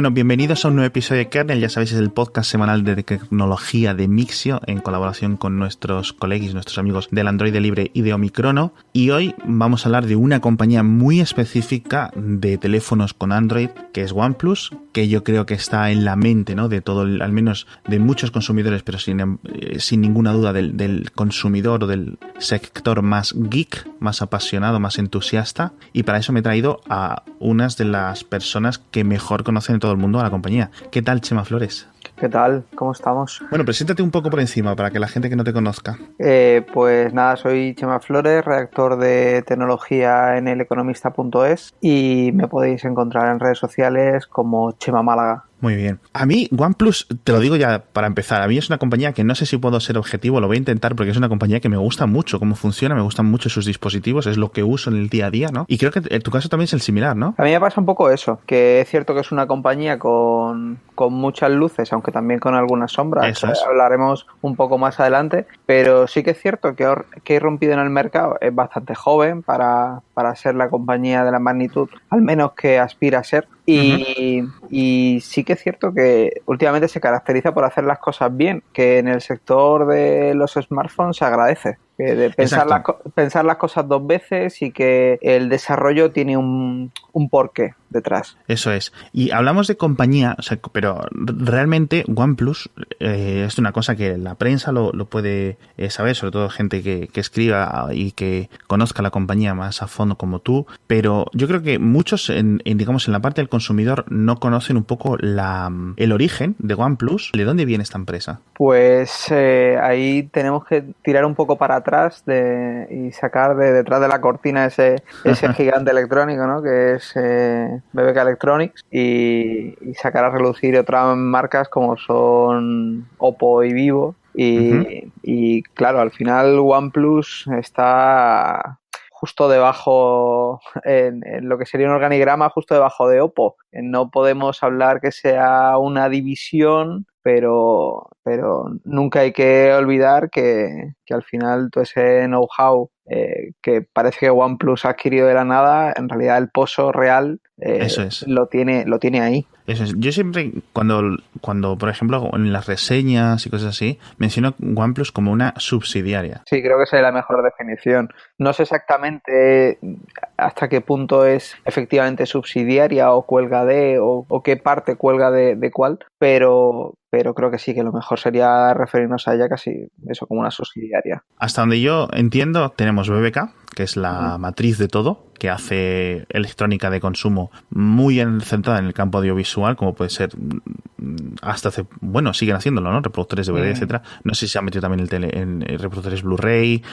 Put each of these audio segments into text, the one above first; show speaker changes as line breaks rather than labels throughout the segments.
Bueno, bienvenidos a un nuevo episodio de Kernel. Ya sabéis, es el podcast semanal de tecnología de Mixio en colaboración con nuestros colegas, nuestros amigos del Android Libre y de Omicrono. Y hoy vamos a hablar de una compañía muy específica de teléfonos con Android, que es OnePlus, que yo creo que está en la mente, ¿no?, de todo, al menos de muchos consumidores, pero sin ninguna duda del consumidor o del sector más geek, más apasionado, más entusiasta. Y para eso me he traído a unas de las personas que mejor conocen en todo el mundo a la compañía. ¿Qué tal, Chema Flores?
¿Qué tal? ¿Cómo estamos?
Bueno, preséntate un poco por encima para que la gente que no te conozca.
Pues nada, soy Chema Flores, redactor de tecnología en eleconomista.es y me podéis encontrar en redes sociales como Chema Málaga.
Muy bien. A mí, OnePlus, te lo digo ya para empezar, a mí es una compañía que no sé si puedo ser objetivo, lo voy a intentar porque es una compañía que me gusta mucho cómo funciona, me gustan mucho sus dispositivos, es lo que uso en el día a día, ¿no? Y creo que en tu caso también es el similar, ¿no?
A mí me pasa un poco eso, que es cierto que es una compañía con muchas luces, aunque también con algunas sombras,
Eso es.
hablaremos un poco más adelante, pero sí que es cierto que he irrumpido en el mercado, es bastante joven para ser la compañía de la magnitud, al menos que aspira a ser. Y sí que es cierto que últimamente se caracteriza por hacer las cosas bien, que en el sector de los smartphones se agradece. De pensar las cosas dos veces y que el desarrollo tiene un porqué detrás.
Eso es. Y hablamos de compañía, o sea, pero realmente OnePlus es una cosa que la prensa lo puede saber, sobre todo gente que escriba y que conozca la compañía más a fondo como tú, pero yo creo que muchos, digamos, en la parte del consumidor no conocen un poco el origen de OnePlus. ¿De dónde viene esta empresa?
Pues ahí tenemos que tirar un poco para atrás y sacar de detrás de la cortina ese gigante electrónico, ¿no?, que es BBK Electronics, y sacar a relucir otras marcas como son Oppo y Vivo. Y claro, al final OnePlus está justo debajo, en lo que sería un organigrama, justo debajo de Oppo. No podemos hablar que sea una división, pero nunca hay que olvidar que al final todo ese know-how que parece que OnePlus ha adquirido de la nada, en realidad el pozo real
Eso es.
lo tiene ahí.
Eso es. Yo siempre, cuando por ejemplo, en las reseñas y cosas así, menciono OnePlus como una subsidiaria.
Sí, creo que esa es la mejor definición. No sé exactamente hasta qué punto es efectivamente subsidiaria o cuelga de, o qué parte cuelga de cuál, pero creo que sí, que lo mejor sería referirnos a ella casi eso, como una subsidiaria.
Hasta donde yo entiendo, tenemos BBK, que es la matriz de todo, que hace electrónica de consumo muy centrada en el campo audiovisual, como puede ser siguen haciéndolo, ¿no? Reproductores DVD, etcétera. No sé si se han metido también en reproductores Blu-ray,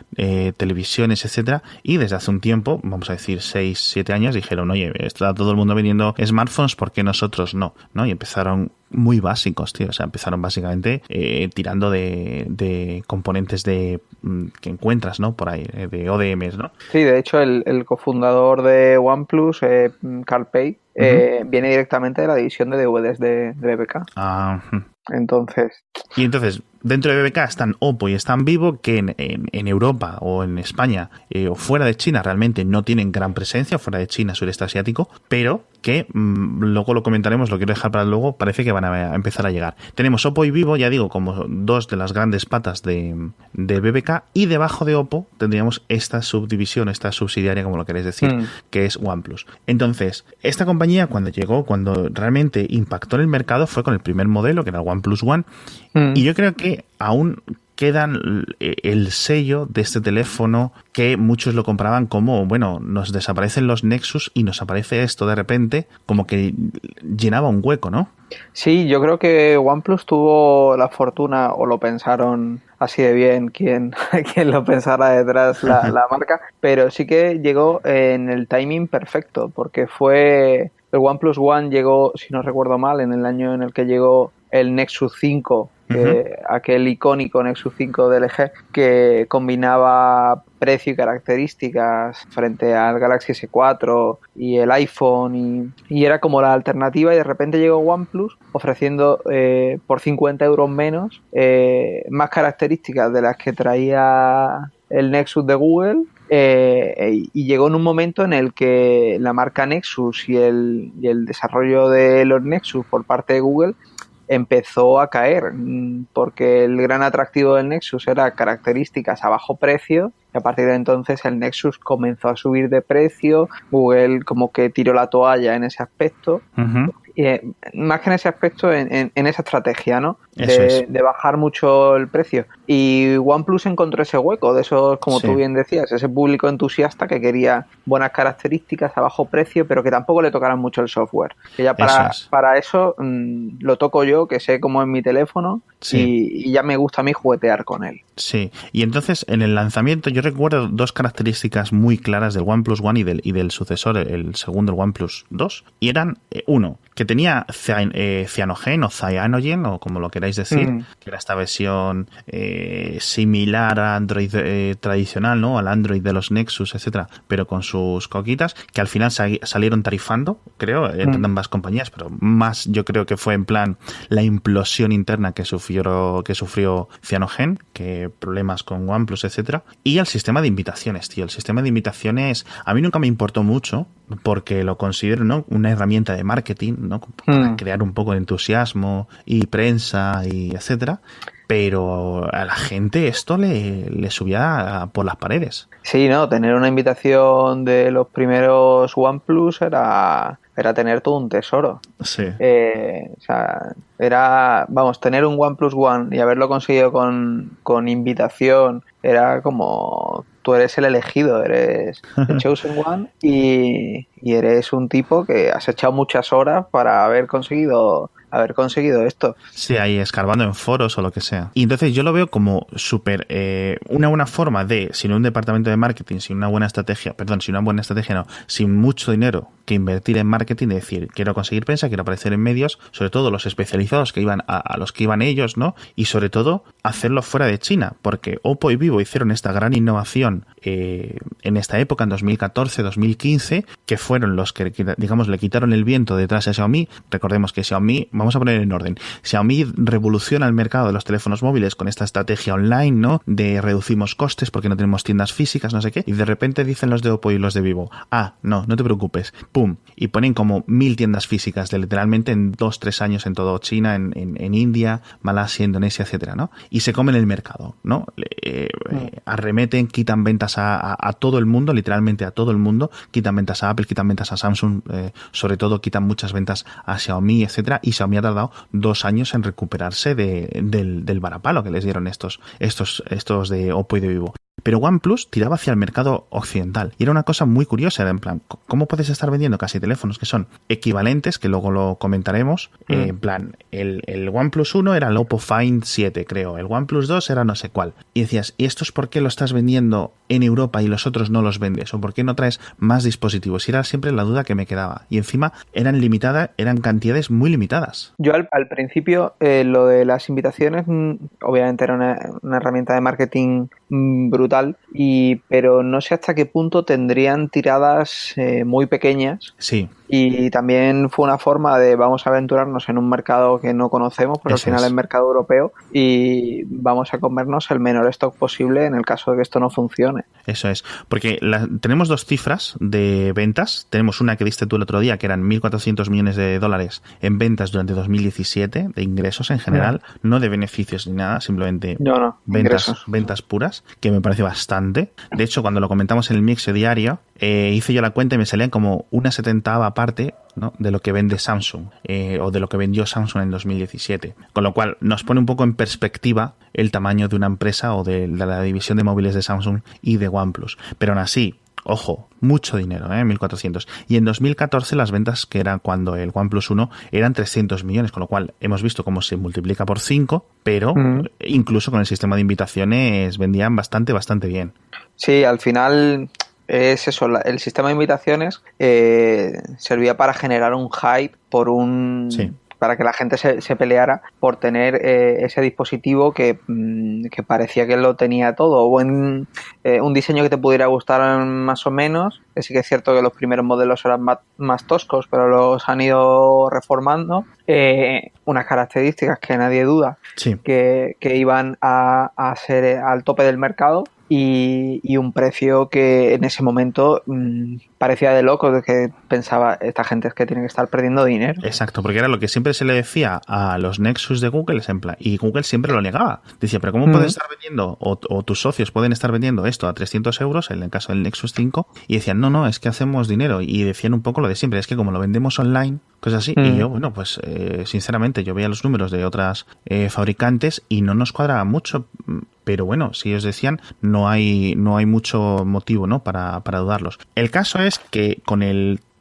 televisiones, etcétera. Y desde hace un tiempo, vamos a decir 6, 7 años, dijeron, oye, está todo el mundo vendiendo smartphones, ¿por qué nosotros no? Y empezaron muy básicos, tío. O sea, empezaron básicamente tirando de componentes que encuentras, ¿no?, por ahí, de ODMs, ¿no?
Sí, de hecho, el cofundador de OnePlus, Carl Pei, viene directamente de la división de DVDs de BBK. Entonces,
dentro de BBK están Oppo y están Vivo, que en Europa o en España o fuera de China realmente no tienen gran presencia, fuera de China, sureste asiático, pero que luego lo comentaremos, lo quiero dejar para luego, parece que van a empezar a llegar. Tenemos Oppo y Vivo, ya digo, como dos de las grandes patas de BBK, y debajo de Oppo tendríamos esta subdivisión, esta subsidiaria, como lo queréis decir, que es OnePlus. Entonces, esta compañía cuando realmente impactó en el mercado fue con el primer modelo, que era el OnePlus One, y yo creo que aún quedan el sello de este teléfono, que muchos lo compraban como, bueno, nos desaparecen los Nexus y nos aparece esto de repente, como que llenaba un hueco, ¿no?
Sí, yo creo que OnePlus tuvo la fortuna, o lo pensaron así de bien quien lo pensara detrás la marca, pero sí que llegó en el timing perfecto, porque fue el OnePlus One llegó, si no recuerdo mal, en el año en el que llegó el Nexus 5, aquel icónico Nexus 5 de LG, que combinaba precio y características frente al Galaxy S4 y el iPhone, y era como la alternativa, y de repente llegó OnePlus ofreciendo por 50 euros menos más características de las que traía el Nexus de Google. Y llegó en un momento en el que la marca Nexus y el desarrollo de los Nexus por parte de Google empezó a caer, porque el gran atractivo del Nexus era características a bajo precio, y a partir de entonces el Nexus comenzó a subir de precio. Google como que tiró la toalla en ese aspecto.
Uh-huh.
Más que en ese aspecto, en esa estrategia, ¿no?
De
bajar mucho el precio. Y OnePlus encontró ese hueco de esos, como tú bien decías, ese público entusiasta que quería buenas características a bajo precio, pero que tampoco le tocaran mucho el software. Que ya para eso lo toco yo, que sé cómo es mi teléfono, y ya me gusta a mí juguetear con él.
Sí, y entonces en el lanzamiento yo recuerdo dos características muy claras del OnePlus One y del sucesor, el segundo, el OnePlus 2, y eran, uno, que tenía Cyanogen o Cyanogen, o como lo queráis decir, que era esta versión similar a Android tradicional, ¿no? Al Android de los Nexus, etcétera, pero con sus coquitas, que al final salieron tarifando, creo, entre ambas compañías, pero más yo creo que fue en plan la implosión interna que sufrió Cyanogen, que problemas con OnePlus, etcétera, y el sistema de invitaciones, tío. El sistema de invitaciones a mí nunca me importó mucho, porque lo considero, ¿no?, una herramienta de marketing, ¿no?, para crear un poco de entusiasmo y prensa y etcétera, pero a la gente esto le subía por las paredes.
Sí, no, tener una invitación de los primeros OnePlus era tener todo un tesoro.
Sí.
O sea, era, vamos, tener un OnePlus One y haberlo conseguido con invitación, era como tú eres el elegido, eres el chosen one, y eres un tipo que has echado muchas horas para haber conseguido esto.
Sí, ahí escarbando en foros o lo que sea. Y entonces yo lo veo como súper una buena forma de, sin un departamento de marketing, sin una buena estrategia, sin mucho dinero que invertir en marketing, de decir, quiero conseguir prensa, quiero aparecer en medios, sobre todo los especializados que iban a los que iban ellos, ¿no? Y sobre todo hacerlo fuera de China, porque Oppo y Vivo hicieron esta gran innovación en esta época, en 2014, 2015, que fueron los que, digamos, le quitaron el viento detrás a Xiaomi. Recordemos que Xiaomi, vamos a poner en orden, Xiaomi revoluciona el mercado de los teléfonos móviles con esta estrategia online, ¿no?, de reducimos costes porque no tenemos tiendas físicas, no sé qué, y de repente dicen los de Oppo y los de Vivo, no te preocupes, pum, y ponen como 1000 tiendas físicas de literalmente en 2-3 años en todo China, en India, Malasia, Indonesia, etcétera, ¿no? Y se comen el mercado, ¿no? Arremeten, quitan ventas a todo el mundo, literalmente a todo el mundo, quitan ventas a Apple, quitan ventas a Samsung, sobre todo quitan muchas ventas a Xiaomi, etcétera, y Xiaomi ha tardado 2 años en recuperarse del varapalo que les dieron estos de Oppo y de Vivo. Pero OnePlus tiraba hacia el mercado occidental. Y era una cosa muy curiosa, era en plan, ¿cómo puedes estar vendiendo casi teléfonos que son equivalentes, que luego lo comentaremos? En plan, el OnePlus 1 era el Oppo Find 7, creo. El OnePlus 2 era no sé cuál. Y decías, ¿y esto es por qué lo estás vendiendo en Europa y los otros no los vendes? ¿O por qué no traes más dispositivos? Y era siempre la duda que me quedaba. Y encima eran cantidades muy limitadas.
Yo al principio, lo de las invitaciones, obviamente era una herramienta de marketing brutal, pero no sé hasta qué punto tendrían tiradas muy pequeñas.
Sí.
Y también fue una forma de vamos a aventurarnos en un mercado que no conocemos, porque al final es mercado europeo, y vamos a comernos el menor stock posible en el caso de que esto no funcione.
Eso es, porque tenemos dos cifras de ventas. Tenemos una que diste tú el otro día, que eran 1.400 millones de dólares en ventas durante 2017, de ingresos en general, no de beneficios ni nada, simplemente ventas puras, que me parece bastante. De hecho, cuando lo comentamos en el Mixio diario, hice yo la cuenta y me salían como una 70ª parte, ¿no?, de lo que vende Samsung, o de lo que vendió Samsung en 2017. Con lo cual nos pone un poco en perspectiva el tamaño de una empresa o de la división de móviles de Samsung y de OnePlus. Pero aún así, ojo, mucho dinero, 1.400. Y en 2014 las ventas, que eran cuando el OnePlus 1, eran 300 millones, con lo cual hemos visto cómo se multiplica por 5, pero incluso con el sistema de invitaciones vendían bastante bien.
Sí, al final es eso, el sistema de invitaciones servía para generar un hype para que la gente se peleara por tener ese dispositivo que parecía que lo tenía todo, o un diseño que te pudiera gustar más o menos, que sí que es cierto que los primeros modelos eran más toscos, pero los han ido reformando, unas características que nadie duda que iban a ser al tope del mercado, y un precio que en ese momento parecía de loco, de que pensaba, esta gente es que tiene que estar perdiendo dinero.
Exacto, porque era lo que siempre se le decía a los Nexus de Google, es en plan, y Google siempre lo negaba. Decía, pero ¿cómo puedes estar vendiendo, o tus socios pueden estar vendiendo esto a 300 euros, en el caso del Nexus 5? Y decían, no, es que hacemos dinero. Y decían un poco lo de siempre, es que como lo vendemos online, cosas así. Y yo, bueno, pues sinceramente, yo veía los números de otras fabricantes y no nos cuadraba mucho. Pero bueno, si ellos decían, no hay mucho motivo, ¿no?, para dudarlos. El caso es que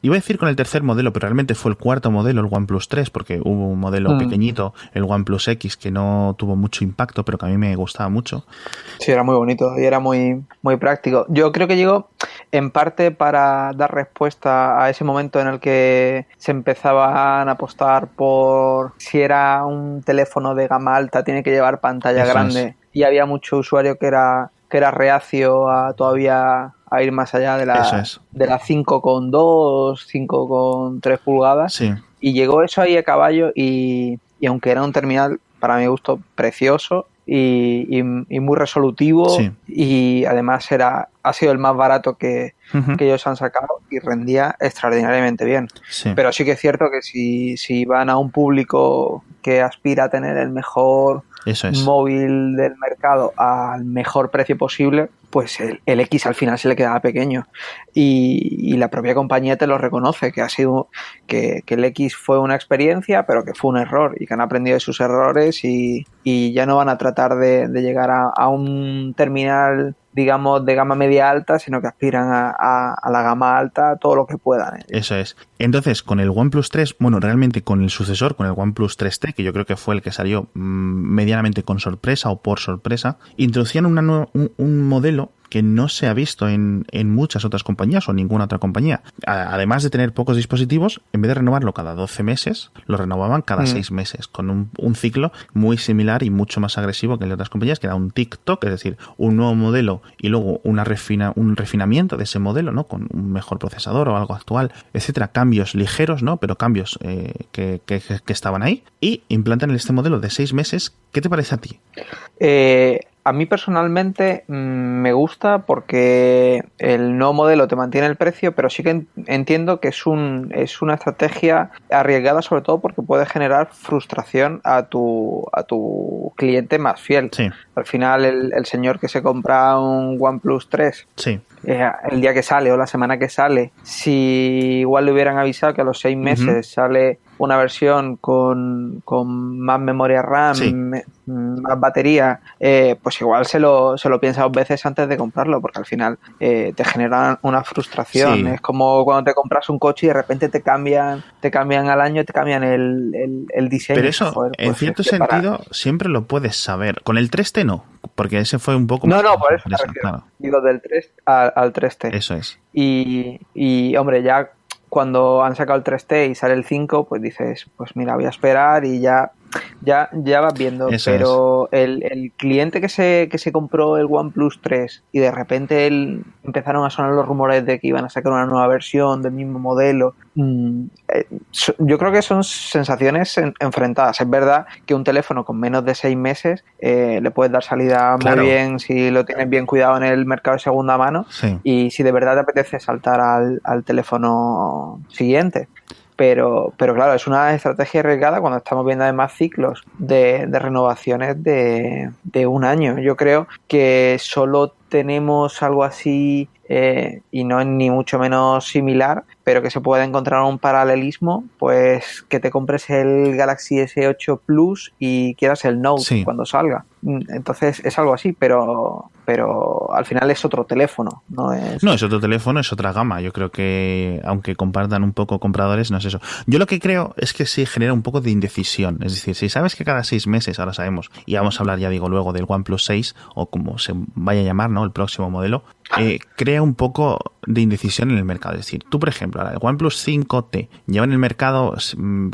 iba a decir con el tercer modelo, pero realmente fue el cuarto modelo, el OnePlus 3, porque hubo un modelo pequeñito, el OnePlus X, que no tuvo mucho impacto, pero que a mí me gustaba mucho.
Sí, era muy bonito y era muy, muy práctico. Yo creo que llegó en parte para dar respuesta a ese momento en el que se empezaban a apostar por si era un teléfono de gama alta, tiene que llevar pantalla grande. Y había mucho usuario que era reacio a todavía a ir más allá de la 5,2, 5,3 pulgadas.
Sí.
Y llegó eso ahí a caballo y aunque era un terminal, para mi gusto, precioso y muy resolutivo,
sí.
Y además ha sido el más barato que ellos han sacado y rendía extraordinariamente bien.
Sí.
Pero sí que es cierto que si van a un público que aspira a tener el mejor móvil del mercado al mejor precio posible, pues el X al final se le quedaba pequeño y la propia compañía te lo reconoce, que ha sido que el X fue una experiencia, pero que fue un error y que han aprendido de sus errores y ya no van a tratar de llegar a un terminal, digamos, de gama media alta, sino que aspiran a la gama alta todo lo que puedan.
Eso es. Entonces, con el OnePlus 3, bueno, realmente con el sucesor, con el OnePlus 3T, que yo creo que fue el que salió medianamente con sorpresa o por sorpresa, introducían un modelo que no se ha visto en muchas otras compañías o ninguna otra compañía. Además de tener pocos dispositivos, en vez de renovarlo cada 12 meses, lo renovaban cada 6 meses, con un ciclo muy similar y mucho más agresivo que el de otras compañías, que era un TikTok, es decir, un nuevo modelo y luego un refinamiento de ese modelo, ¿no?, con un mejor procesador o algo actual, etcétera. Cambios ligeros, ¿no?, pero cambios que estaban ahí. Y implantan este modelo de 6 meses. ¿Qué te parece a ti?
A mí personalmente me gusta porque el nuevo modelo te mantiene el precio, pero sí que entiendo que es una estrategia arriesgada, sobre todo porque puede generar frustración a tu cliente más fiel.
Sí.
Al final el señor que se compra un OnePlus 3,
sí,
el día que sale o la semana que sale, si igual le hubieran avisado que a los 6 meses sale una versión con más memoria RAM, más batería, pues igual se lo piensa 2 veces antes de comprarlo, porque al final te generan una frustración.
Sí.
Es como cuando te compras un coche y de repente te cambian al año, te cambian el diseño.
Pero eso, pues, en cierto sentido, siempre lo puedes saber. Con el 3T no, porque ese fue un poco...
No, por eso me refiero. Claro. Digo, del 3 al 3T.
Eso es.
Y hombre, ya cuando han sacado el 3T y sale el 5, pues dices, pues mira, voy a esperar y ya vas viendo.
Eso
pero el cliente que se compró el OnePlus 3 y de repente empezaron a sonar los rumores de que iban a sacar una nueva versión del mismo modelo, yo creo que son sensaciones enfrentadas. Es verdad que un teléfono con menos de 6 meses le puedes dar salida muy bien si lo tienes bien cuidado en el mercado de segunda mano, y si de verdad te apetece saltar al teléfono siguiente. Pero claro, es una estrategia arriesgada cuando estamos viendo además ciclos de renovaciones de 1 año. Yo creo que solo tenemos algo así, y no es ni mucho menos similar, pero que se puede encontrar un paralelismo, pues que te compres el Galaxy S8 Plus y quieras el Note cuando salga. Entonces es algo así, pero al final es otro teléfono. No, es
otro teléfono, es otra gama. Yo creo que, aunque compartan un poco compradores, no es eso. Yo lo que creo es que sí genera un poco de indecisión. Es decir, si sabes que cada 6 meses, ahora sabemos, y vamos a hablar, ya digo, luego del OnePlus 6, o como se vaya a llamar, ¿no?, el próximo modelo, crea un poco de indecisión en el mercado. Es decir, tú, por ejemplo, el OnePlus 5T lleva en el mercado,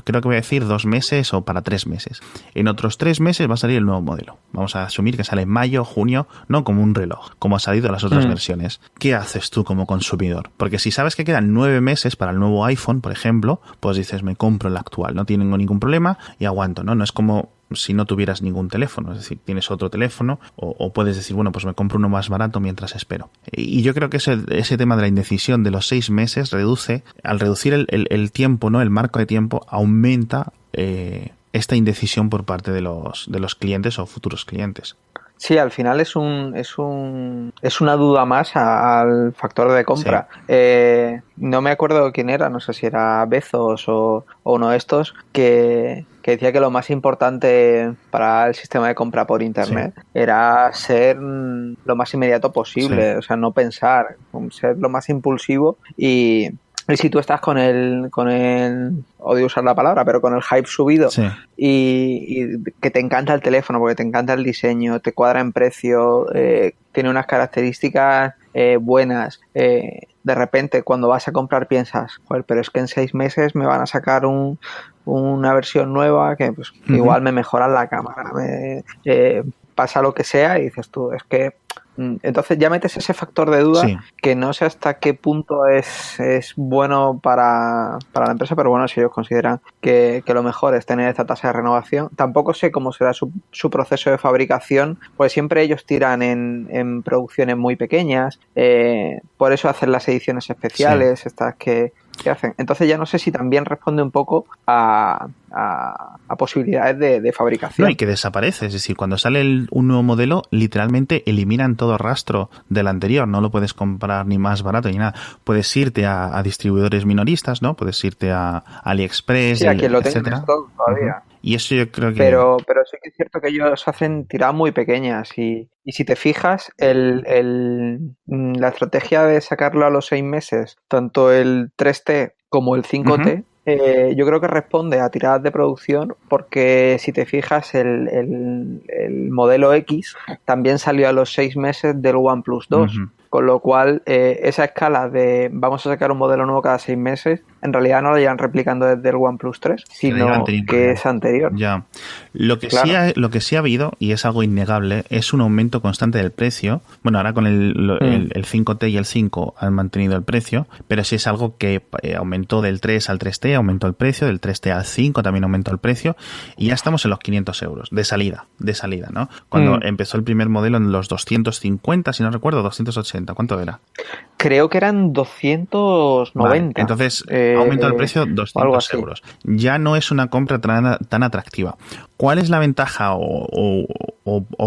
creo que voy a decir 2 meses o para 3 meses. En otros 3 meses va a salir el nuevo modelo. Vamos a asumir que sale en mayo, junio, no como un reloj, como ha salido en las otras versiones. ¿Qué haces tú como consumidor? Porque si sabes que quedan 9 meses para el nuevo iPhone, por ejemplo, pues dices, me compro el actual, no tengo ningún problema y aguanto, ¿no? No es como si no tuvieras ningún teléfono. Es decir, tienes otro teléfono o puedes decir, bueno, pues me compro uno más barato mientras espero. Y yo creo que ese tema de la indecisión de los 6 meses al reducir el tiempo, ¿no? El marco de tiempo, aumenta esta indecisión por parte de los clientes o futuros clientes.
Sí, al final es una duda más al factor de compra.
Sí.
No me acuerdo quién era, no sé si era Bezos o uno de estos, que decía que lo más importante para el sistema de compra por internet era ser lo más inmediato posible, o sea, no pensar, ser lo más impulsivo y si tú estás con el, odio usar la palabra, pero con el hype subido y que te encanta el teléfono porque te encanta el diseño, te cuadra en precio, tiene unas características buenas, de repente cuando vas a comprar piensas, joder, pero es que en 6 meses me van a sacar una versión nueva que pues igual me mejoran la cámara, pasa lo que sea y dices tú, es que entonces ya metes ese factor de duda que no sé hasta qué punto es bueno para la empresa, pero bueno, si ellos consideran que lo mejor es tener esta tasa de renovación, tampoco sé cómo será su proceso de fabricación, pues siempre ellos tiran en producciones muy pequeñas, por eso hacen las ediciones especiales, estas que hacen. Entonces ya no sé si también responde un poco a posibilidades de fabricación.
No, y que desaparece. Es decir, cuando sale un nuevo modelo, literalmente eliminan todo rastro del anterior. No lo puedes comprar ni más barato ni nada. Puedes irte a distribuidores minoristas, ¿no? Puedes irte a AliExpress,
sí, a quien lo tenga en
etcétera.
stock todavía.
Y eso yo creo que...
Pero sí que es cierto que ellos hacen tiradas muy pequeñas y si te fijas, la estrategia de sacarlo a los 6 meses, tanto el 3T como el 5T, yo creo que responde a tiradas de producción porque si te fijas, el modelo X también salió a los 6 meses del OnePlus 2. Con lo cual, esa escala de vamos a sacar un modelo nuevo cada 6 meses, en realidad no la llevan replicando desde el OnePlus 3, sino que es anterior.
Ya. Lo que sí ha habido, y es algo innegable, es un aumento constante del precio. Bueno, ahora con el 5T y el 5 han mantenido el precio, pero sí es algo que aumentó del 3 al 3T, aumentó el precio, del 3T al 5 también aumentó el precio, y ya estamos en los 500 euros de salida, ¿no? Cuando empezó el primer modelo en los 250, si no recuerdo, 280. ¿Cuánto era?
Creo que eran 290.
Vale, entonces ha aumentado el precio 200 euros. Ya no es una compra tan atractiva. ¿Cuál es la ventaja o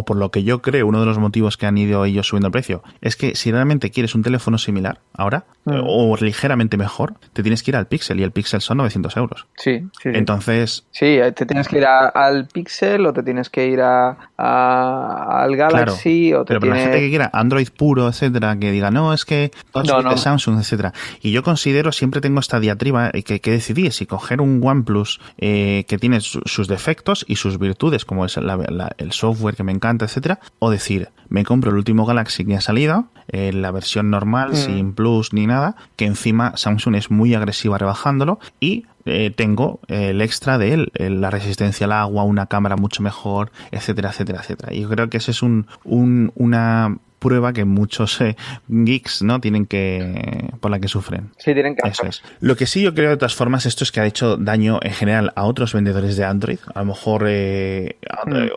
por lo que yo creo uno de los motivos que han ido ellos subiendo el precio? Es que si realmente quieres un teléfono similar ahora o ligeramente mejor, te tienes que ir al Pixel y el Pixel son 900 euros.
Sí.
Entonces...
Sí, te tienes que ir al Pixel o te tienes que ir al Galaxy.
Claro, pero para la gente que quiera Android puro, etcétera, que diga, no, es que de Samsung, etcétera. Y yo considero, siempre tengo esta diatriba que decidí si coger un OnePlus que tiene sus defectos y sus virtudes, como es el software que me encanta, etcétera, o decir, me compro el último Galaxy que ha salido, la versión normal, sin Plus ni nada, que encima Samsung es muy agresiva rebajándolo y tengo el extra de él, la resistencia al agua, una cámara mucho mejor, etcétera, etcétera, etcétera. Y yo creo que ese es una prueba que muchos geeks no tienen por la que sufren.
Sí, tienen que
hacer. Eso es. Lo que sí yo creo de todas formas esto es que ha hecho daño en general a otros vendedores de Android, a lo mejor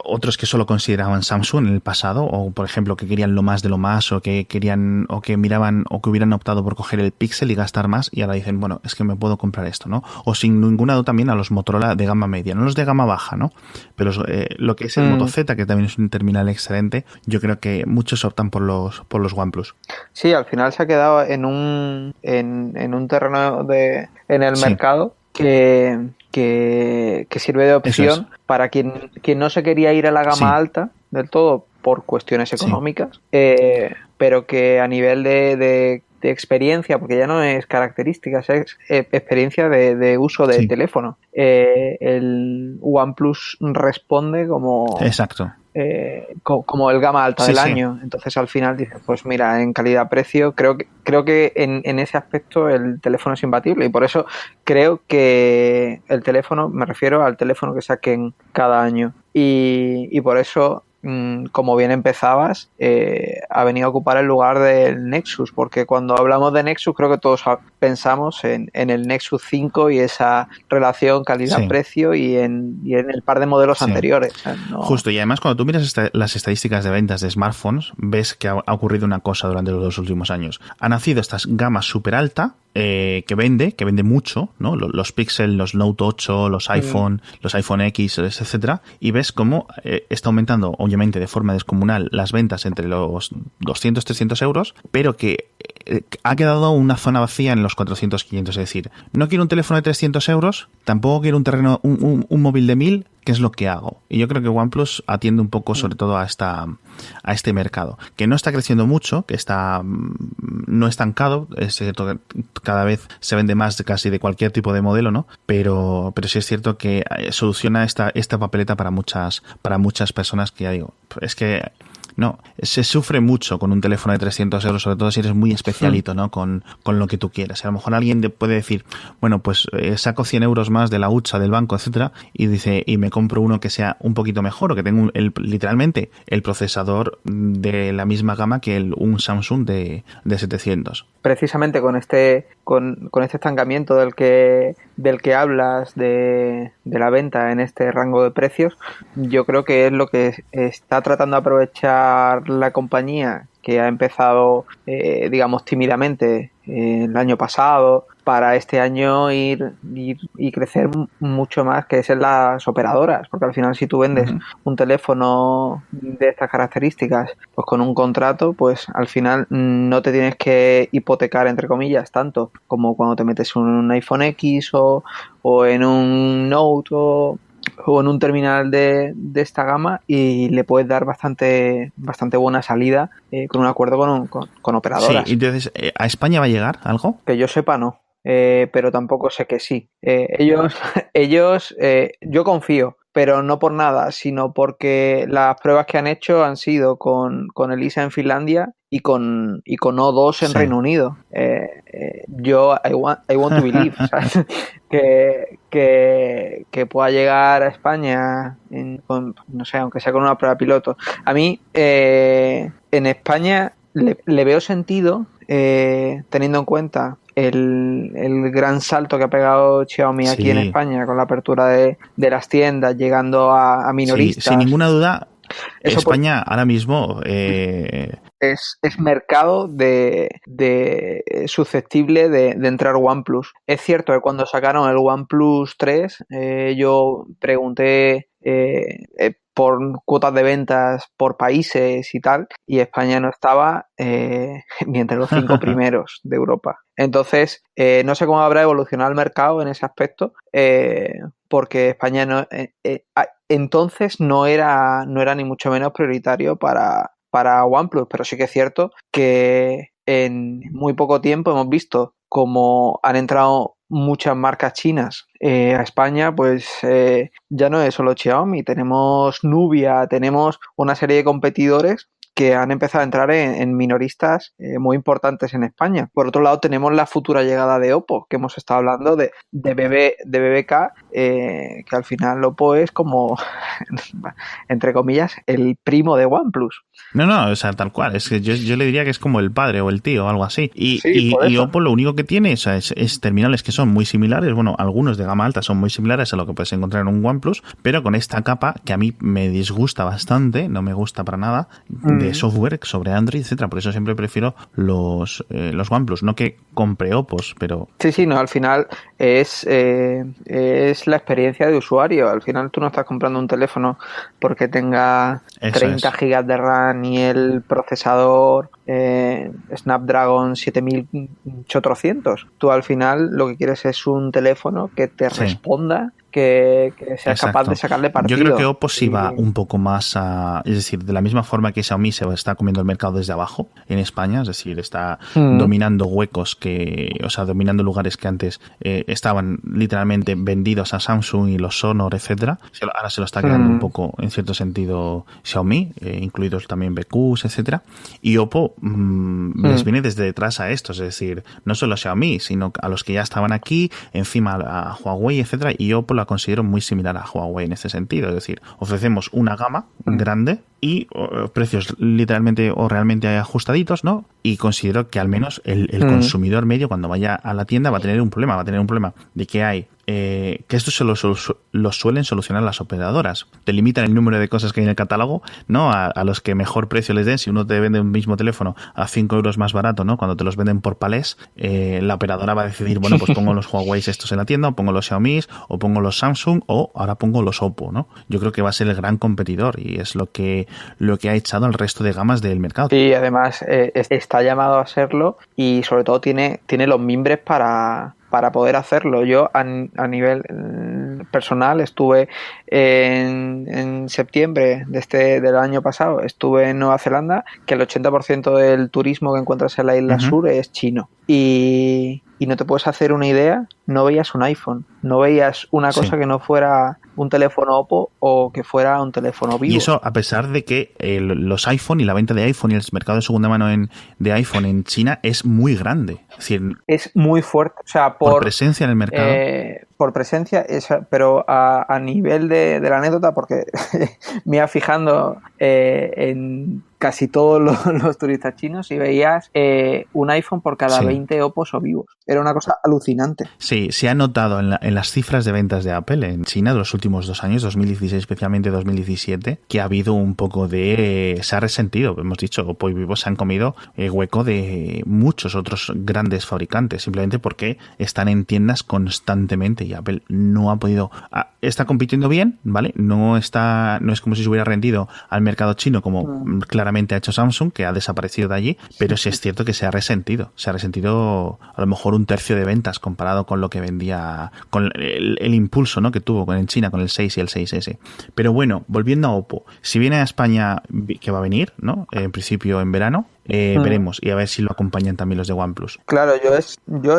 otros que solo consideraban Samsung en el pasado, o por ejemplo que querían lo más de lo más, o que querían o que miraban o que hubieran optado por coger el Pixel y gastar más, y ahora dicen, bueno, es que me puedo comprar esto, ¿no? O sin ninguna duda también a los Motorola de gama media, no los de gama baja, ¿no? Pero lo que es el Moto Z, que también es un terminal excelente, yo creo que muchos optan por los OnePlus.
Sí, al final se ha quedado en un terreno en el mercado que sirve de opción para quien no se quería ir a la gama alta del todo por cuestiones económicas, pero que a nivel de experiencia, porque ya no es características, es experiencia de uso del teléfono. El OnePlus responde como...
Exacto.
Como el gama alta del año. Entonces al final dices, pues mira, en calidad-precio creo que en ese aspecto el teléfono es imbatible y por eso creo que el teléfono, me refiero al teléfono que saquen cada año y por eso como bien empezabas, ha venido a ocupar el lugar del Nexus, porque cuando hablamos de Nexus creo que todos pensamos en el Nexus 5 y esa relación calidad-precio y en el par de modelos anteriores. No...
Justo, y además cuando tú miras las estadísticas de ventas de smartphones, ves que ha ocurrido una cosa durante los 2 últimos años. Han nacido estas gamas súper alta, que vende mucho, ¿no? Los Pixel, los Note 8, los iPhone, los iPhone X, etcétera, y ves cómo está aumentando, obviamente, de forma descomunal las ventas entre los 200, 300 euros, pero que ha quedado una zona vacía en los 400, 500, es decir, no quiero un teléfono de 300 euros, tampoco quiero un móvil de 1000, ¿qué es lo que hago? Y yo creo que OnePlus atiende un poco sobre todo a este mercado, que no está creciendo mucho, que está no estancado, es cierto que cada vez se vende más casi de cualquier tipo de modelo, ¿no? Pero sí es cierto que soluciona esta papeleta para muchas personas que ya digo, es que no, se sufre mucho con un teléfono de 300 euros, sobre todo si eres muy especialito, ¿no? Con lo que tú quieras. A lo mejor alguien puede decir, bueno, pues saco 100 euros más de la hucha, del banco, etcétera, y dice, y me compro uno que sea un poquito mejor, o que tenga literalmente el procesador de la misma gama que un Samsung de 700.
Precisamente con este estancamiento del que hablas de la venta en este rango de precios, yo creo que es lo que está tratando de aprovechar la compañía, que ha empezado, digamos, tímidamente el año pasado, para este año ir y crecer mucho más, que es en las operadoras, porque al final si tú vendes un teléfono de estas características, pues con un contrato, pues al final no te tienes que hipotecar, entre comillas, tanto como cuando te metes en un iPhone X o en un Note o en un terminal de esta gama, y le puedes dar bastante buena salida con un acuerdo con operadoras.
Sí, entonces, ¿a España va a llegar algo?
Que yo sepa, no. Pero tampoco sé que sí. Ellos yo confío, pero no por nada, sino porque las pruebas que han hecho han sido con Elisa en Finlandia y con O2 en Reino Unido. Yo I want to believe, ¿sabes? que pueda llegar a España no sé, aunque sea con una prueba piloto. A mí en España le veo sentido, teniendo en cuenta el gran salto que ha pegado Xiaomi aquí en España con la apertura de las tiendas, llegando a minoristas.
Sí, sin ninguna duda, España ahora mismo
es mercado de susceptible de entrar OnePlus. Es cierto que cuando sacaron el OnePlus 3, yo pregunté por cuotas de ventas por países y tal, y España no estaba ni entre los 5 primeros de Europa. Entonces, no sé cómo habrá evolucionado el mercado en ese aspecto, porque España entonces no era ni mucho menos prioritario para OnePlus, pero sí que es cierto que en muy poco tiempo hemos visto cómo han entrado muchas marcas chinas a España, pues ya no es solo Xiaomi, tenemos Nubia, tenemos una serie de competidores que han empezado a entrar en minoristas muy importantes en España. Por otro lado, tenemos la futura llegada de Oppo, que hemos estado hablando de BBK, que al final Oppo es como, entre comillas, el primo de OnePlus.
No, o sea, tal cual. Es que yo le diría que es como el padre o el tío o algo así. Y Oppo lo único que tiene es terminales que son muy similares. Bueno, algunos de gama alta son muy similares a lo que puedes encontrar en un OnePlus, pero con esta capa que a mí me disgusta bastante, no me gusta para nada, de software sobre Android, etcétera. Por eso siempre prefiero los OnePlus. No que compre Oppos, pero...
Sí, no, al final es la experiencia de usuario. Al final tú no estás comprando un teléfono porque tenga 30 gigas de RAM ni el procesador Snapdragon 7800. Tú al final lo que quieres es un teléfono que te responda, que seas capaz de sacarle partido.
Yo creo que Oppo sí va un poco más es decir, de la misma forma que Xiaomi se está comiendo el mercado desde abajo en España, es decir, está dominando huecos dominando lugares que antes estaban literalmente vendidos a Samsung y los Honor, etcétera. Ahora se lo está quedando un poco, en cierto sentido, Xiaomi, incluidos también BQs, etcétera. Y Oppo les viene desde detrás a estos, es decir, no solo a Xiaomi, sino a los que ya estaban aquí, encima a Huawei, etcétera, y Oppo la considero muy similar a Huawei en este sentido. Es decir, ofrecemos una gama grande y precios literalmente o realmente ajustaditos, ¿no? Y considero que al menos el consumidor medio cuando vaya a la tienda va a tener un problema de que hay que esto se lo suelen solucionar las operadoras. Te limitan el número de cosas que hay en el catálogo, ¿no? A los que mejor precio les den. Si uno te vende un mismo teléfono a 5 euros más barato, ¿no? Cuando te los venden por palés, la operadora va a decidir, bueno, pues pongo los Huawei estos en la tienda, o pongo los Xiaomi, o pongo los Samsung, o ahora pongo los Oppo, ¿no? Yo creo que va a ser el gran competidor y es lo que ha echado al resto de gamas del mercado.
Sí, además está llamado a serlo y sobre todo tiene los mimbres para poder hacerlo. Yo a nivel personal estuve en septiembre del año pasado, estuve en Nueva Zelanda, que el 80% del turismo que encuentras en la isla sur es chino. Y no te puedes hacer una idea, no veías un iPhone, no veías una cosa que no fuera un teléfono Oppo o que fuera un teléfono Vivo.
Y eso a pesar de que los iPhone y la venta de iPhone y el mercado de segunda mano de iPhone en China es muy grande. Es decir,
es muy fuerte. O sea,
por presencia en el mercado.
Por presencia, pero a nivel de la anécdota, porque me iba fijando en casi todos los turistas chinos y veías un iPhone por cada 20 Oppos o Vivos. Era una cosa alucinante.
Sí, se ha notado en las cifras de ventas de Apple en China de los últimos 2 años, 2016 especialmente 2017, que ha habido un poco se ha resentido. Hemos dicho, Oppo y Vivo se han comido hueco de muchos otros grandes fabricantes, simplemente porque están en tiendas constantemente y Apple no ha podido... Está compitiendo bien, ¿vale? No es como si se hubiera rendido al mercado chino como claramente ha hecho Samsung, que ha desaparecido de allí, pero sí es cierto que se ha resentido a lo mejor 1/3 de ventas comparado con lo que vendía, con el impulso, ¿no?, que tuvo en China con el 6 y el 6S. Pero bueno, volviendo a Oppo, si viene a España, que va a venir, ¿no?, en principio en verano, veremos, y a ver si lo acompañan también los de OnePlus.
Claro, yo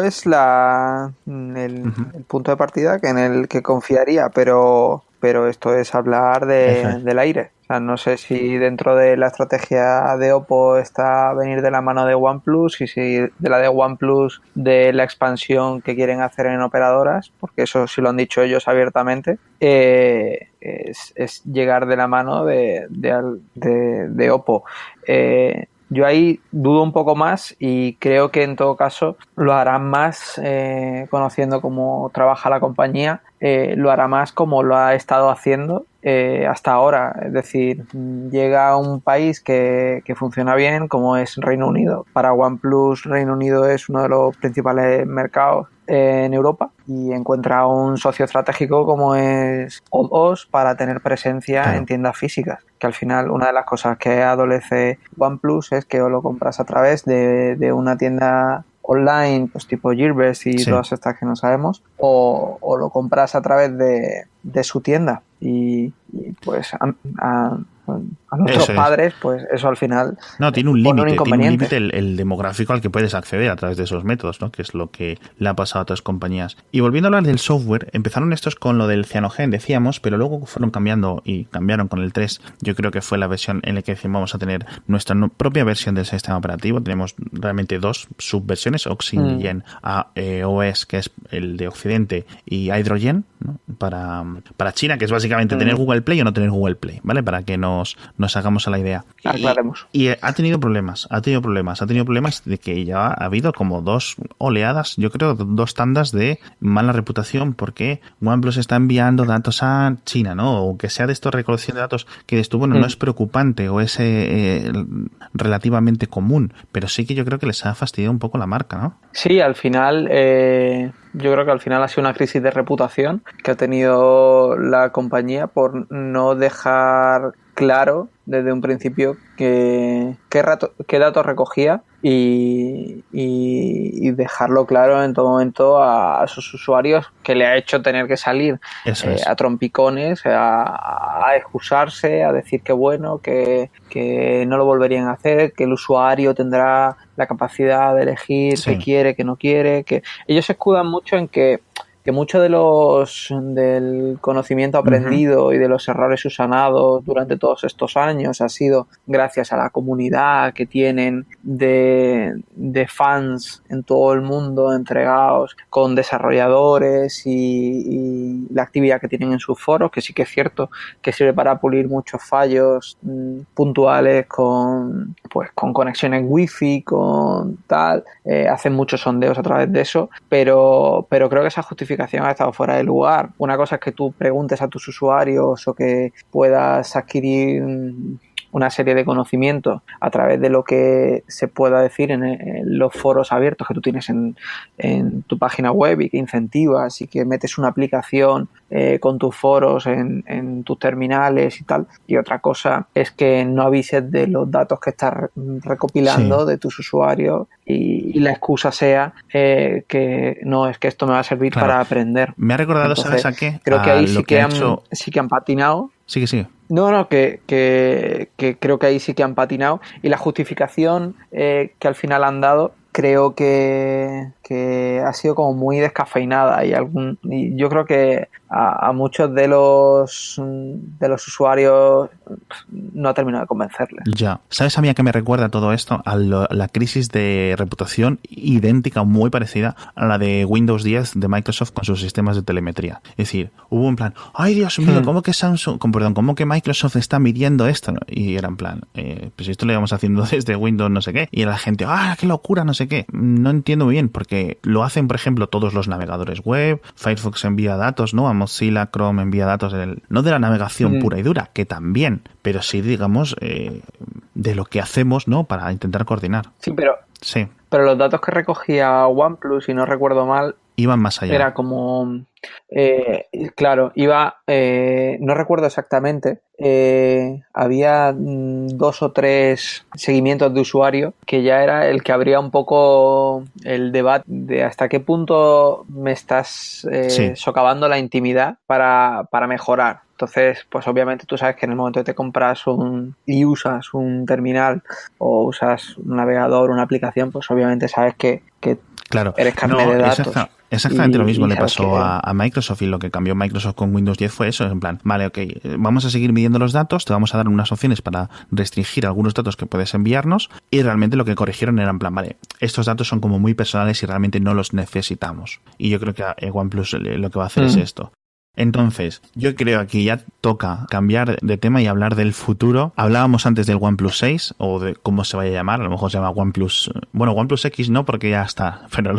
es el punto de partida en el que confiaría, pero esto es hablar del aire. O sea, no sé si dentro de la estrategia de Oppo está venir de la mano de OnePlus y si de la de OnePlus de la expansión que quieren hacer en operadoras, porque eso sí lo han dicho ellos abiertamente, es llegar de la mano de Oppo. Yo ahí dudo un poco más y creo que en todo caso lo harán más, conociendo cómo trabaja la compañía, lo hará más como lo ha estado haciendo hasta ahora. Es decir, llega a un país que funciona bien, como es Reino Unido. Para OnePlus, Reino Unido es uno de los principales mercados en Europa y encuentra un socio estratégico como es O2 para tener presencia en tiendas físicas, que al final una de las cosas que adolece OnePlus es que o lo compras a través de una tienda online, pues tipo Gearbest y todas estas que no sabemos, o lo compras a través de su tienda y pues a nuestros padres, pues eso al final
tiene un límite el demográfico al que puedes acceder a través de esos métodos, ¿no?, que es lo que le ha pasado a otras compañías. Y volviendo a hablar del software, empezaron estos con lo del Cyanogen, decíamos, pero luego fueron cambiando y cambiaron con el 3. Yo creo que fue la versión en la que decimos vamos a tener nuestra propia versión del sistema operativo. Tenemos realmente 2 subversiones, Oxygen OS, que es el de Occidente, y Hydrogen, ¿no?, para China, que es básicamente tener Google Play o no tener Google Play, ¿vale? Para que nos hagamos a la idea.
Aclaremos.
Y ha tenido problemas de que ya ha habido como 2 oleadas, yo creo 2 tandas de mala reputación, porque OnePlus está enviando datos a China, ¿no? O que sea de esto recolección de datos que estuvo, no es preocupante o es relativamente común, pero sí que yo creo que les ha fastidiado un poco la marca, ¿no?
Sí, al final yo creo que al final ha sido una crisis de reputación que ha tenido la compañía por no dejar claro desde un principio qué datos recogía y dejarlo claro en todo momento a sus usuarios, que le ha hecho tener que salir a trompicones, a excusarse, a decir que bueno, que no lo volverían a hacer, que el usuario tendrá la capacidad de elegir qué quiere, qué no quiere, que ellos se escudan mucho en que que mucho del conocimiento aprendido y de los errores subsanados durante todos estos años ha sido gracias a la comunidad que tienen de fans en todo el mundo entregados con desarrolladores y la actividad que tienen en sus foros, que sí que es cierto que sirve para pulir muchos fallos puntuales con conexiones wifi, con tal, hacen muchos sondeos a través de eso, pero creo que esa justificación ha estado fuera de lugar. Una cosa es que tú preguntes a tus usuarios o que puedas adquirir una serie de conocimientos a través de lo que se pueda decir en los foros abiertos que tú tienes en tu página web y que incentivas y que metes una aplicación con tus foros en tus terminales y tal. Y otra cosa es que no avises de los datos que estás recopilando de tus usuarios y la excusa sea que no, es que esto me va a servir para aprender.
Me ha recordado, entonces, ¿sabes a qué?
Creo que ahí
sí
que han patinado.
Sigue.
No, que creo que ahí sí que han patinado y la justificación que al final han dado creo que ha sido como muy descafeinada y yo creo que a muchos de los usuarios no ha terminado de convencerles.
Ya. ¿Sabes a mí a qué me recuerda todo esto? A la crisis de reputación idéntica, muy parecida a la de Windows 10 de Microsoft con sus sistemas de telemetría. Es decir, hubo un plan, ¡ay, Dios mío! ¿Cómo que Microsoft está midiendo esto? Y era en plan, pues esto lo íbamos haciendo desde Windows no sé qué. Y la gente, ¡ah, qué locura! No sé qué. No entiendo muy bien, porque lo hacen, por ejemplo, todos los navegadores web. Firefox envía datos, ¿no? A Mozilla, Chrome envía datos no de la navegación pura y dura, que también, pero sí, digamos, de lo que hacemos, ¿no? Para intentar coordinar.
Sí, pero los datos que recogía OnePlus, si no recuerdo mal,
iban más allá.
Era como... claro, no recuerdo exactamente, había 2 o 3 seguimientos de usuario que ya era el que abría un poco el debate de hasta qué punto me estás socavando la intimidad para mejorar. Entonces, pues obviamente tú sabes que en el momento que te compras y usas un terminal o usas un navegador, una aplicación, pues obviamente sabes que
claro,
eres carne de datos.
Exactamente lo mismo le pasó a Microsoft, y lo que cambió Microsoft con Windows 10 fue eso, en plan, vale, ok, vamos a seguir midiendo los datos, te vamos a dar unas opciones para restringir algunos datos que puedes enviarnos, y realmente lo que corrigieron era en plan, vale, estos datos son como muy personales y realmente no los necesitamos. Y yo creo que OnePlus lo que va a hacer es esto. Entonces, yo creo que ya toca cambiar de tema y hablar del futuro. Hablábamos antes del OnePlus 6, o de cómo se vaya a llamar, a lo mejor se llama OnePlus... Bueno, OnePlus X no, porque ya está, pero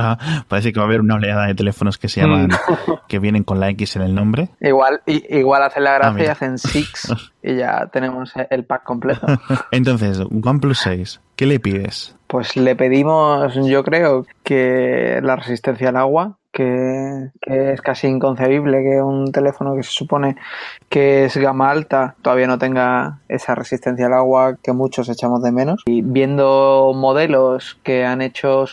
parece que va a haber una oleada de teléfonos que se llaman, que vienen con la X en el nombre.
Igual hacen la gracia y hacen 6 y ya tenemos el pack completo.
Entonces, OnePlus 6, ¿qué le pides?
Pues le pedimos, yo creo, que la resistencia al agua, que es casi inconcebible que un teléfono que se supone que es gama alta todavía no tenga esa resistencia al agua que muchos echamos de menos. Y viendo modelos que han hecho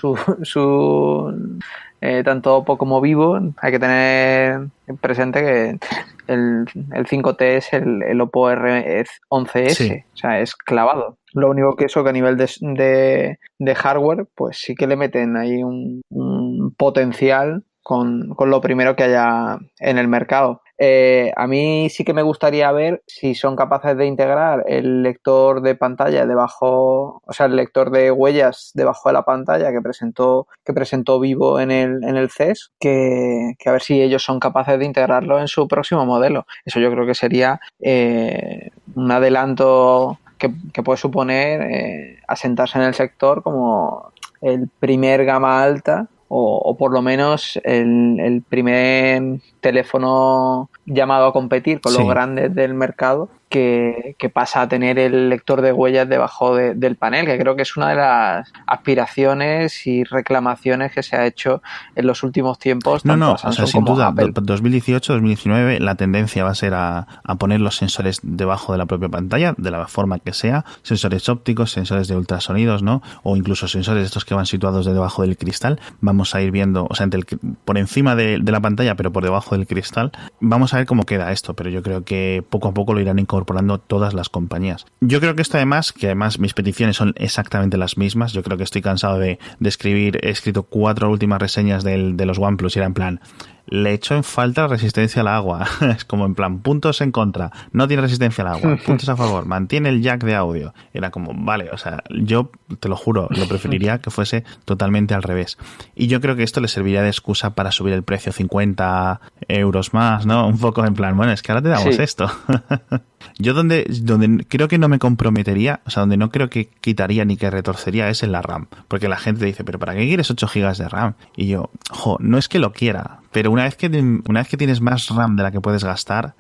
tanto Oppo como Vivo, hay que tener presente que el 5T es el Oppo R11S, sí. O sea, es clavado. Lo único que a nivel de hardware, pues sí que le meten ahí un potencial con lo primero que haya en el mercado. A mí sí que me gustaría ver si son capaces de integrar el lector de pantalla debajo, o sea, el lector de huellas debajo de la pantalla que presentó Vivo en el CES, que a ver si ellos son capaces de integrarlo en su próximo modelo. Eso yo creo que sería un adelanto que puede suponer asentarse en el sector como el primer gama alta o por lo menos el primer teléfono llamado a competir con los grandes del mercado que pasa a tener el lector de huellas debajo del panel, que creo que es una de las aspiraciones y reclamaciones que se ha hecho en los últimos tiempos.
No, o sea, sin duda, 2018-2019 la tendencia va a ser a poner los sensores debajo de la propia pantalla, de la forma que sea, sensores ópticos, sensores de ultrasonidos, ¿no? O incluso sensores estos que van situados debajo del cristal. Vamos a ir viendo, o sea, por encima de la pantalla, pero por debajo del cristal. Vamos a ver cómo queda esto, pero yo creo que poco a poco lo irán incorporando todas las compañías. Yo creo que esto además mis peticiones son exactamente las mismas. Yo creo que estoy cansado de escribir, he escrito 4 últimas reseñas de los OnePlus y era en plan, le echo en falta la resistencia al agua. Es como en plan, puntos en contra, no tiene resistencia al agua, puntos a favor, mantiene el jack de audio. Era como, vale, o sea, yo te lo juro, lo preferiría que fuese totalmente al revés. Y yo creo que esto le serviría de excusa para subir el precio 50 euros más, ¿no? Un poco en plan, bueno, es que ahora te damos esto. Yo donde creo que no me comprometería, o sea, donde no creo que quitaría ni que retorcería es en la RAM. Porque la gente dice, pero ¿para qué quieres 8 gigas de RAM? Y yo, no es que lo quiera, pero una vez que tienes más RAM de la que puedes gastar,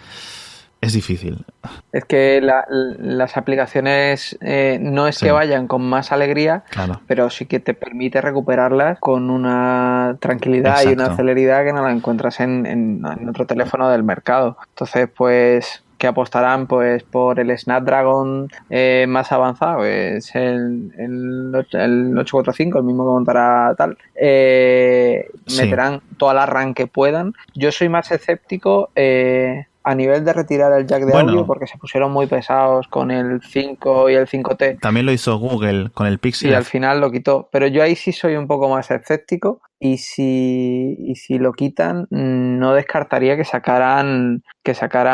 es difícil.
Es que las aplicaciones no es que vayan con más alegría,
claro,
pero sí que te permite recuperarlas con una tranquilidad y una celeridad que no la encuentras en otro teléfono del mercado. Entonces, pues, que apostarán pues por el Snapdragon más avanzado, es el 845, el mismo que montará tal. Meterán toda la RAM que puedan. Yo soy más escéptico a nivel de retirar el jack de audio, porque se pusieron muy pesados con el 5 y el 5T.
También lo hizo Google con el Pixel.
Y al final lo quitó. Pero yo ahí sí soy un poco más escéptico. Y si lo quitan, no descartaría que sacaran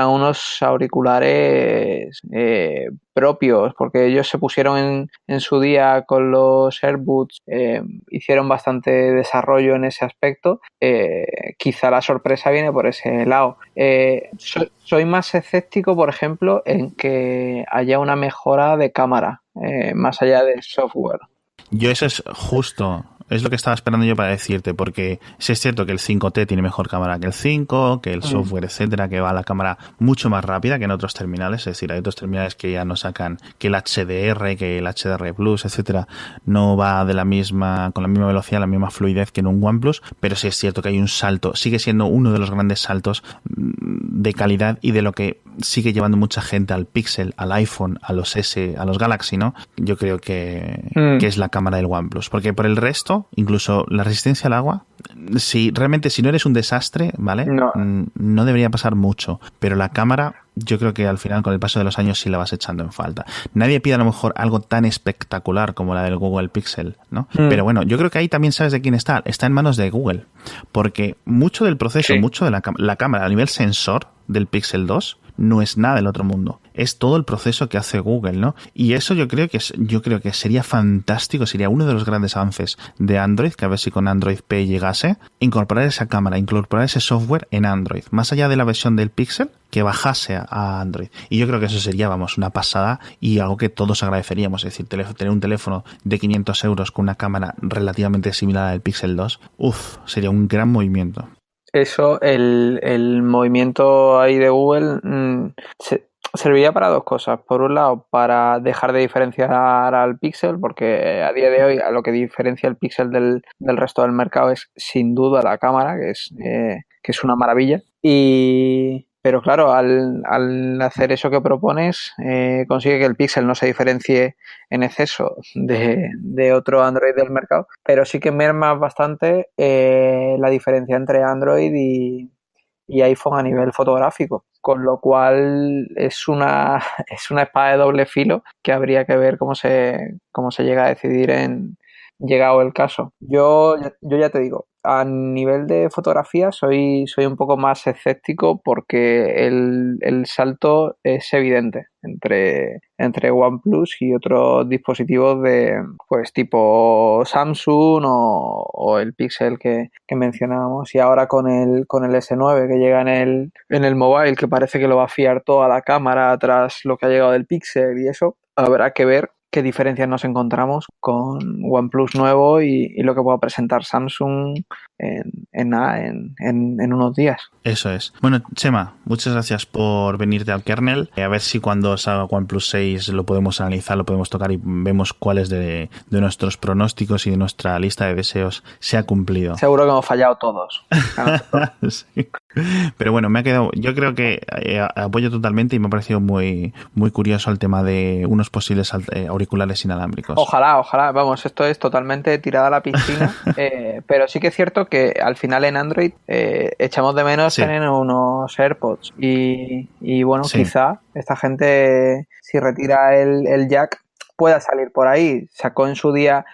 unos auriculares propios, porque ellos se pusieron en su día con los AirBuds, hicieron bastante desarrollo en ese aspecto. Quizá la sorpresa viene por ese lado. Soy más escéptico, por ejemplo, en que haya una mejora de cámara, más allá del software.
Yo eso es justo... Es lo que estaba esperando yo para decirte, porque sí es cierto que el 5T tiene mejor cámara que el 5, que el software, etcétera, que va a la cámara mucho más rápida que en otros terminales. Es decir, hay otros terminales que ya no sacan que el HDR, que el HDR Plus, etcétera, no va con la misma velocidad, la misma fluidez que en un OnePlus, pero sí es cierto que hay un salto, sigue siendo uno de los grandes saltos de calidad y de lo que sigue llevando mucha gente al Pixel, al iPhone, a los a los Galaxy, ¿no? Yo creo que es la cámara del OnePlus, porque por el resto, incluso la resistencia al agua, si no eres un desastre, ¿vale? No debería pasar mucho, pero la cámara, yo creo que al final con el paso de los años sí la vas echando en falta. Nadie pide a lo mejor algo tan espectacular como la del Google Pixel, ¿no? Pero bueno, yo creo que ahí también sabes de quién está en manos de Google, porque mucho del proceso, mucho de la cámara a nivel sensor del Pixel 2 no es nada del otro mundo. Es todo el proceso que hace Google, ¿no? Y eso yo creo que sería fantástico, sería uno de los grandes avances de Android, que a ver si con Android P llegase, incorporar esa cámara, incorporar ese software en Android, más allá de la versión del Pixel, que bajase a Android. Y yo creo que eso sería, una pasada y algo que todos agradeceríamos. Es decir, tener un teléfono de 500 euros con una cámara relativamente similar al Pixel 2, sería un gran movimiento.
Eso, el movimiento ahí de Google serviría para dos cosas. Por un lado, para dejar de diferenciar al Pixel, porque a día de hoy a lo que diferencia el Pixel del resto del mercado es sin duda la cámara, que es una maravilla. Pero claro, al hacer eso que propones, consigue que el Pixel no se diferencie en exceso de otro Android del mercado, pero sí que merma bastante la diferencia entre Android y iPhone a nivel fotográfico, con lo cual es una espada de doble filo que habría que ver cómo se llega a decidir llegado el caso. Yo ya te digo, a nivel de fotografía soy un poco más escéptico porque el salto es evidente entre OnePlus y otros dispositivos de pues tipo Samsung o el Pixel que mencionábamos, y ahora con el S9 que llega en el mobile, que parece que lo va a fiar toda la cámara tras lo que ha llegado del Pixel, y eso habrá que ver qué diferencias nos encontramos con OnePlus nuevo y lo que pueda presentar Samsung en unos días.
Eso es. Bueno, Chema, muchas gracias por venirte al kernel. A ver si cuando salga OnePlus 6 lo podemos analizar, lo podemos tocar y vemos cuáles de nuestros pronósticos y de nuestra lista de deseos se ha cumplido.
Seguro que hemos fallado todos.
Sí. Pero bueno, yo creo que apoyo totalmente y me ha parecido muy, muy curioso el tema de unos posibles auriculares inalámbricos.
Ojalá, vamos, esto es totalmente tirada a la piscina, pero sí que es cierto que al final en Android echamos de menos tener unos AirPods y bueno, quizá esta gente, si retira el jack, pueda salir por ahí. Sacó en su día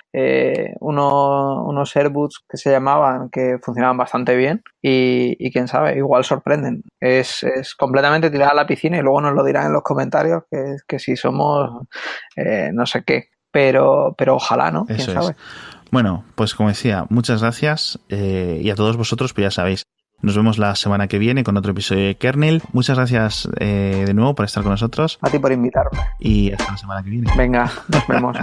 unos AirBuds que se llamaban, que funcionaban bastante bien y quién sabe, igual sorprenden. Es completamente tirar a la piscina y luego nos lo dirán en los comentarios que si somos no sé qué. Pero ojalá, ¿no? ¿Quién
Eso
sabe?
es. Bueno, pues como decía, muchas gracias y a todos vosotros, pues ya sabéis, nos vemos la semana que viene con otro episodio de Kernel. Muchas gracias de nuevo por estar con nosotros
A ti por invitarme.
y hasta la semana que viene.
Venga, nos vemos.